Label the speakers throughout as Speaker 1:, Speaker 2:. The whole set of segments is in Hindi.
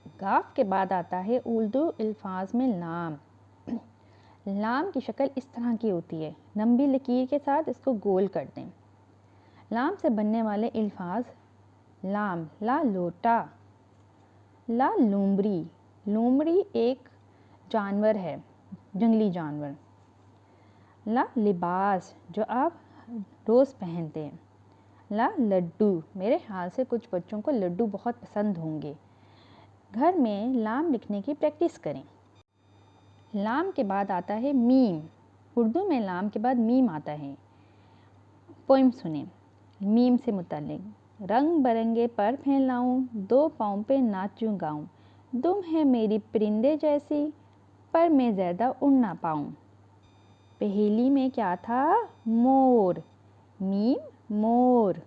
Speaker 1: गाफ के बाद आता है उर्दू अल्फाज में लाम। लाम की शक्ल इस तरह की होती है, लंबी लकीर के साथ इसको गोल कर दें। लाम से बनने वाले अल्फाज लाम, ला लोटा, ला लोमड़ी। लोमड़ी एक जानवर है, जंगली जानवर। ला लिबास, जो आप रोज़ पहनते हैं। ला लड्डू, मेरे ख्याल से कुछ बच्चों को लड्डू बहुत पसंद होंगे। घर में लाम लिखने की प्रैक्टिस करें। लाम के बाद आता है मीम। उर्दू में लाम के बाद मीम आता है। पोइम सुने मीम से मुताल्लिक। रंग बरंगे पर फैलाऊं, दो पाँव पे नाचूं गाऊं, दुम है मेरी परिंदे जैसी, पर मैं ज़्यादा उड़ ना पाऊं। पहेली में क्या था? मोर। मीम मोर।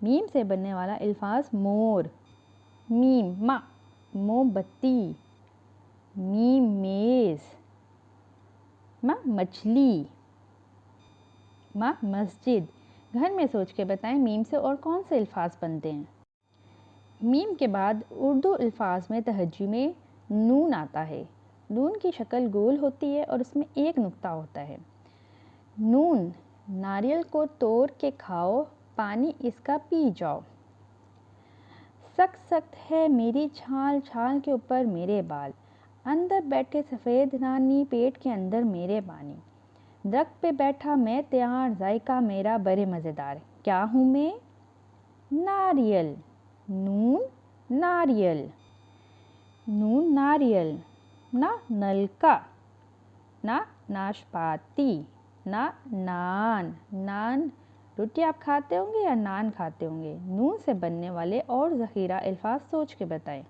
Speaker 1: मीम से बनने वाला अल्फाज मोर। मीम मा, मोमबत्ती। मीम मेज़। मा मछली। मा मस्जिद। घर में सोच के बताएं मीम से और कौन से अल्फाज बनते हैं। मीम के बाद उर्दू अल्फाज में तहज्जी में नून आता है। नून की शक्ल गोल होती है और उसमें एक नुक्ता होता है। नून, नारियल को तोड़ के खाओ, पानी इसका पी जाओ। सख्त सख्त है मेरी छाल, छाल के ऊपर मेरे बाल, अंदर बैठे सफ़ेद रानी, पेट के अंदर मेरे पानी। दरख्त पे बैठा मैं तैयार, जायका मेरा बड़े मज़ेदार। क्या हूँ मैं? नारियल। नून नारियल। नून नारियल। ना नलका, ना नाशपाती, ना नान। नान रोटी आप खाते होंगे या नान खाते होंगे। नून से बनने वाले और ज़ख़ीरा अल्फाज सोच के बताएं।